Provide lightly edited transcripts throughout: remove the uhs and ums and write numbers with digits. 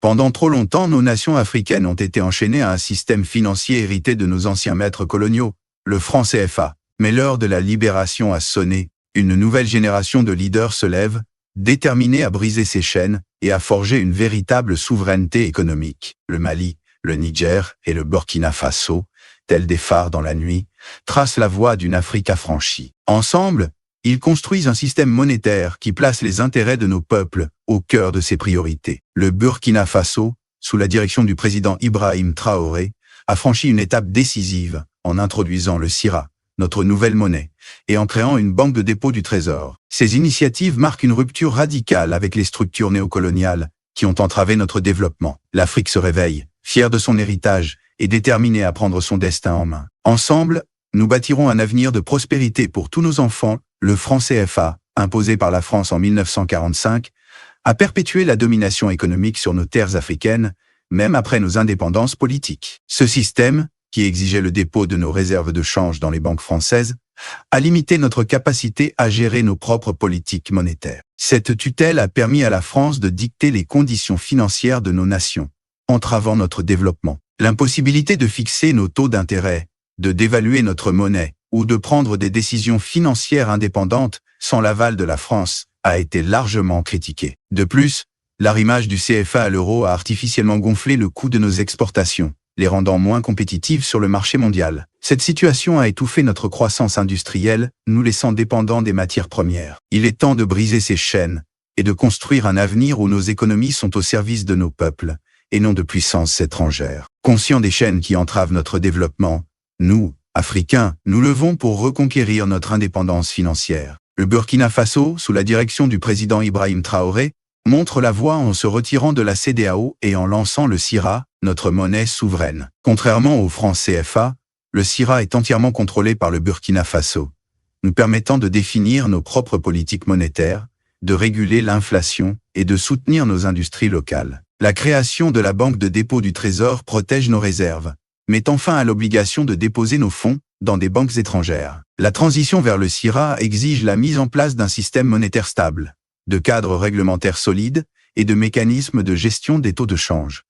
Pendant trop longtemps, nos nations africaines ont été enchaînées à un système financier hérité de nos anciens maîtres coloniaux, le franc CFA. Mais l'heure de la libération a sonné, une nouvelle génération de leaders se lève, déterminée à briser ces chaînes et à forger une véritable souveraineté économique. Le Mali, le Niger et le Burkina Faso, tels des phares dans la nuit, tracent la voie d'une Afrique affranchie. Ensemble, ils construisent un système monétaire qui place les intérêts de nos peuples au cœur de ses priorités. Le Burkina Faso, sous la direction du président Ibrahim Traoré, a franchi une étape décisive en introduisant le CIRA, notre nouvelle monnaie, et en créant une banque de dépôt du Trésor. Ces initiatives marquent une rupture radicale avec les structures néocoloniales qui ont entravé notre développement. L'Afrique se réveille, fière de son héritage et déterminée à prendre son destin en main. Ensemble, nous bâtirons un avenir de prospérité pour tous nos enfants. Le franc CFA, imposé par la France en 1945, a perpétué la domination économique sur nos terres africaines, même après nos indépendances politiques. Ce système, qui exigeait le dépôt de nos réserves de change dans les banques françaises, a limité notre capacité à gérer nos propres politiques monétaires. Cette tutelle a permis à la France de dicter les conditions financières de nos nations, entravant notre développement. L'impossibilité de fixer nos taux d'intérêt, de dévaluer notre monnaie ou de prendre des décisions financières indépendantes sans l'aval de la France a été largement critiquée. De plus, l'arrimage du CFA à l'euro a artificiellement gonflé le coût de nos exportations, les rendant moins compétitives sur le marché mondial. Cette situation a étouffé notre croissance industrielle, nous laissant dépendants des matières premières. Il est temps de briser ces chaînes et de construire un avenir où nos économies sont au service de nos peuples et non de puissances étrangères. Conscients des chaînes qui entravent notre développement, nous, Africains, nous levons pour reconquérir notre indépendance financière. Le Burkina Faso, sous la direction du président Ibrahim Traoré, montre la voie en se retirant de la CEDEAO et en lançant le CIRA, notre monnaie souveraine. Contrairement au franc CFA, le CIRA est entièrement contrôlé par le Burkina Faso, nous permettant de définir nos propres politiques monétaires, de réguler l'inflation et de soutenir nos industries locales. La création de la Banque de dépôt du Trésor protège nos réserves, mettant fin à l'obligation de déposer nos fonds dans des banques étrangères. La transition vers le CIRA exige la mise en place d'un système monétaire stable, de cadres réglementaires solides et de mécanismes de gestion des taux de change.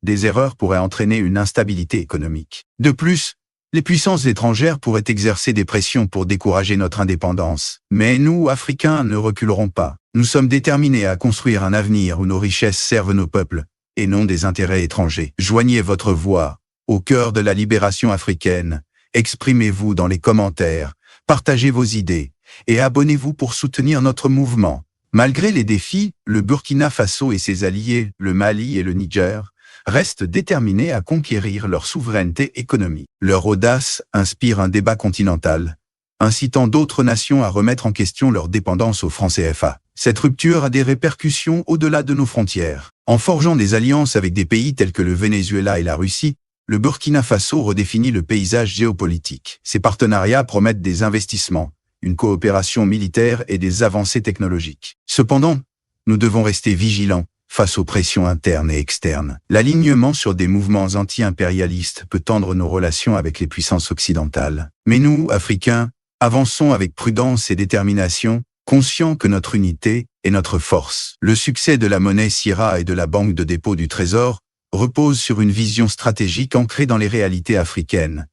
Des erreurs pourraient entraîner une instabilité économique. De plus, les puissances étrangères pourraient exercer des pressions pour décourager notre indépendance. Mais nous, Africains, ne reculerons pas. Nous sommes déterminés à construire un avenir où nos richesses servent nos peuples et non des intérêts étrangers. Joignez votre voix au cœur de la libération africaine. Exprimez-vous dans les commentaires, partagez vos idées et abonnez-vous pour soutenir notre mouvement. Malgré les défis, le Burkina Faso et ses alliés, le Mali et le Niger, restent déterminés à conquérir leur souveraineté économique. Leur audace inspire un débat continental, incitant d'autres nations à remettre en question leur dépendance au franc CFA. Cette rupture a des répercussions au-delà de nos frontières. En forgeant des alliances avec des pays tels que le Venezuela et la Russie, le Burkina Faso redéfinit le paysage géopolitique. Ces partenariats promettent des investissements, une coopération militaire et des avancées technologiques. Cependant, nous devons rester vigilants face aux pressions internes et externes. L'alignement sur des mouvements anti-impérialistes peut tendre nos relations avec les puissances occidentales. Mais nous, Africains, avançons avec prudence et détermination, conscients que notre unité est notre force. Le succès de la monnaie CIRA et de la Banque de dépôt du Trésor repose sur une vision stratégique ancrée dans les réalités africaines,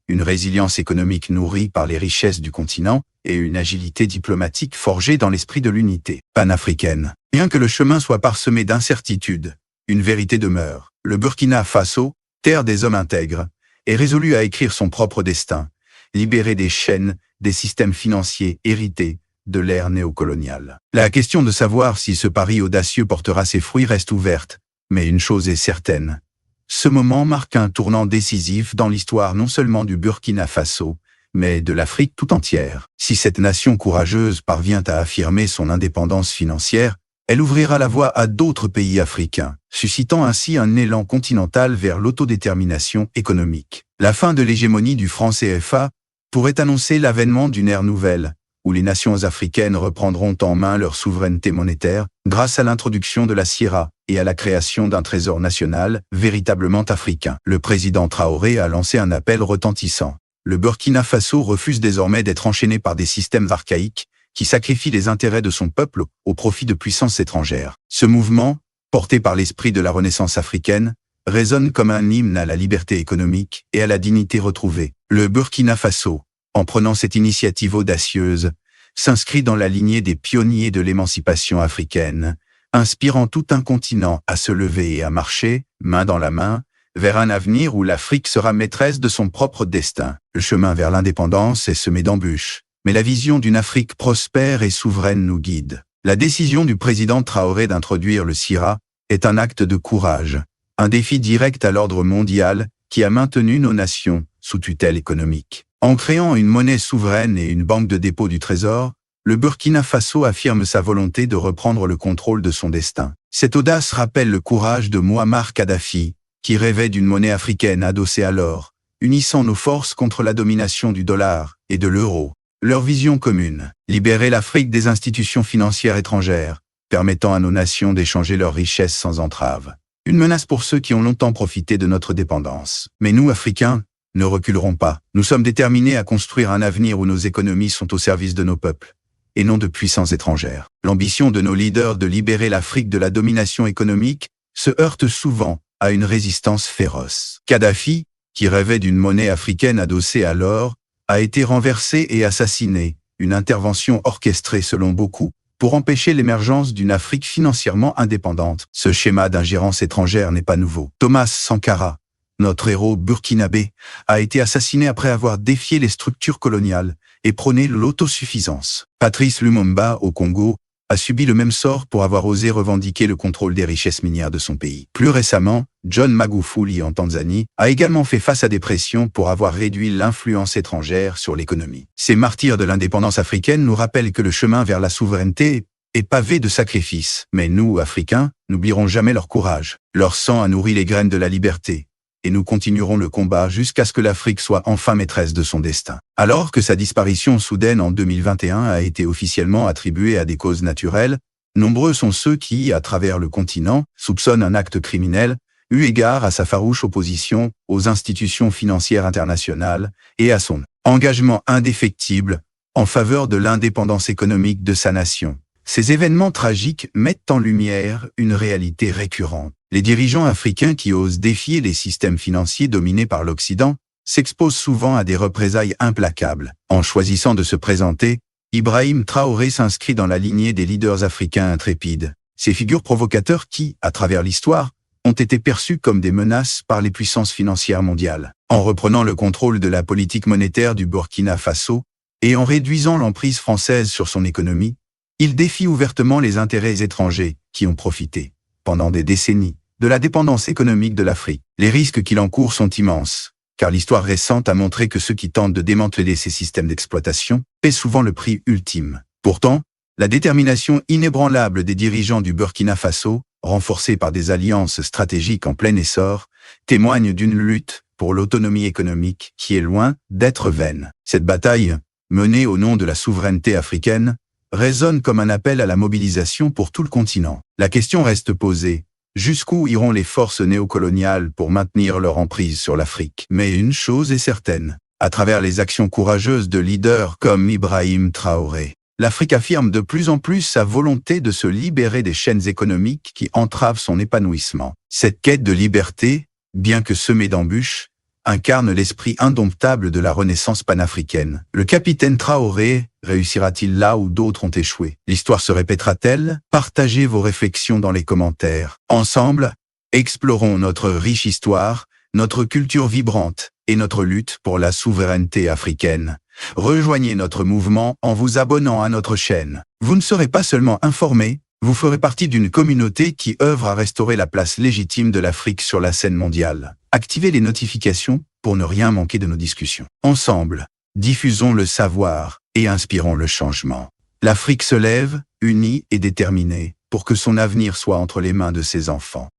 une résilience économique nourrie par les richesses du continent et une agilité diplomatique forgée dans l'esprit de l'unité panafricaine. Bien que le chemin soit parsemé d'incertitudes, une vérité demeure. Le Burkina Faso, terre des hommes intègres, est résolu à écrire son propre destin, libéré des chaînes, des systèmes financiers hérités de l'ère néocoloniale. La question de savoir si ce pari audacieux portera ses fruits reste ouverte, mais une chose est certaine. Ce moment marque un tournant décisif dans l'histoire non seulement du Burkina Faso, mais de l'Afrique tout entière. Si cette nation courageuse parvient à affirmer son indépendance financière, elle ouvrira la voie à d'autres pays africains, suscitant ainsi un élan continental vers l'autodétermination économique. La fin de l'hégémonie du franc CFA pourrait annoncer l'avènement d'une ère nouvelle, où les nations africaines reprendront en main leur souveraineté monétaire grâce à l'introduction de la CIRA et à la création d'un trésor national véritablement africain. Le président Traoré a lancé un appel retentissant. Le Burkina Faso refuse désormais d'être enchaîné par des systèmes archaïques qui sacrifient les intérêts de son peuple au profit de puissances étrangères. Ce mouvement, porté par l'esprit de la Renaissance africaine, résonne comme un hymne à la liberté économique et à la dignité retrouvée. Le Burkina Faso, en prenant cette initiative audacieuse, s'inscrit dans la lignée des pionniers de l'émancipation africaine, inspirant tout un continent à se lever et à marcher, main dans la main, vers un avenir où l'Afrique sera maîtresse de son propre destin. Le chemin vers l'indépendance est semé d'embûches, mais la vision d'une Afrique prospère et souveraine nous guide. La décision du président Traoré d'introduire le CIRA est un acte de courage, un défi direct à l'ordre mondial qui a maintenu nos nations sous tutelle économique. En créant une monnaie souveraine et une banque de dépôt du Trésor, le Burkina Faso affirme sa volonté de reprendre le contrôle de son destin. Cette audace rappelle le courage de Mouammar Kadhafi, qui rêvait d'une monnaie africaine adossée à l'or, unissant nos forces contre la domination du dollar et de l'euro. Leur vision commune, libérer l'Afrique des institutions financières étrangères, permettant à nos nations d'échanger leurs richesses sans entrave. Une menace pour ceux qui ont longtemps profité de notre dépendance. Mais nous, Africains, ne reculerons pas. Nous sommes déterminés à construire un avenir où nos économies sont au service de nos peuples, et non de puissances étrangères. L'ambition de nos leaders de libérer l'Afrique de la domination économique se heurte souvent à une résistance féroce. Kadhafi, qui rêvait d'une monnaie africaine adossée à l'or, a été renversé et assassiné, une intervention orchestrée selon beaucoup, pour empêcher l'émergence d'une Afrique financièrement indépendante. Ce schéma d'ingérence étrangère n'est pas nouveau. Thomas Sankara, notre héros burkinabé, a été assassiné après avoir défié les structures coloniales et prôné l'autosuffisance. Patrice Lumumba, au Congo, a subi le même sort pour avoir osé revendiquer le contrôle des richesses minières de son pays. Plus récemment, John Magufuli en Tanzanie a également fait face à des pressions pour avoir réduit l'influence étrangère sur l'économie. Ces martyrs de l'indépendance africaine nous rappellent que le chemin vers la souveraineté est pavé de sacrifices. Mais nous, Africains, n'oublierons jamais leur courage. Leur sang a nourri les graines de la liberté. Et nous continuerons le combat jusqu'à ce que l'Afrique soit enfin maîtresse de son destin. Alors que sa disparition soudaine en 2021 a été officiellement attribuée à des causes naturelles, nombreux sont ceux qui, à travers le continent, soupçonnent un acte criminel, eu égard à sa farouche opposition aux institutions financières internationales et à son engagement indéfectible en faveur de l'indépendance économique de sa nation. Ces événements tragiques mettent en lumière une réalité récurrente. Les dirigeants africains qui osent défier les systèmes financiers dominés par l'Occident s'exposent souvent à des représailles implacables. En choisissant de se présenter, Ibrahim Traoré s'inscrit dans la lignée des leaders africains intrépides. Ces figures provocateurs qui, à travers l'histoire, ont été perçues comme des menaces par les puissances financières mondiales. En reprenant le contrôle de la politique monétaire du Burkina Faso et en réduisant l'emprise française sur son économie, il défie ouvertement les intérêts étrangers qui ont profité, pendant des décennies, de la dépendance économique de l'Afrique. Les risques qu'il encourt sont immenses, car l'histoire récente a montré que ceux qui tentent de démanteler ces systèmes d'exploitation paient souvent le prix ultime. Pourtant, la détermination inébranlable des dirigeants du Burkina Faso, renforcée par des alliances stratégiques en plein essor, témoigne d'une lutte pour l'autonomie économique qui est loin d'être vaine. Cette bataille, menée au nom de la souveraineté africaine, résonne comme un appel à la mobilisation pour tout le continent. La question reste posée. Jusqu'où iront les forces néocoloniales pour maintenir leur emprise sur l'Afrique? Mais une chose est certaine. À travers les actions courageuses de leaders comme Ibrahim Traoré, l'Afrique affirme de plus en plus sa volonté de se libérer des chaînes économiques qui entravent son épanouissement. Cette quête de liberté, bien que semée d'embûches, incarne l'esprit indomptable de la Renaissance panafricaine. Le capitaine Traoré réussira-t-il là où d'autres ont échoué? L'histoire se répétera-t-elle? Partagez vos réflexions dans les commentaires. Ensemble, explorons notre riche histoire, notre culture vibrante et notre lutte pour la souveraineté africaine. Rejoignez notre mouvement en vous abonnant à notre chaîne. Vous ne serez pas seulement informés, vous ferez partie d'une communauté qui œuvre à restaurer la place légitime de l'Afrique sur la scène mondiale. Activez les notifications pour ne rien manquer de nos discussions. Ensemble, diffusons le savoir et inspirons le changement. L'Afrique se lève, unie et déterminée, pour que son avenir soit entre les mains de ses enfants.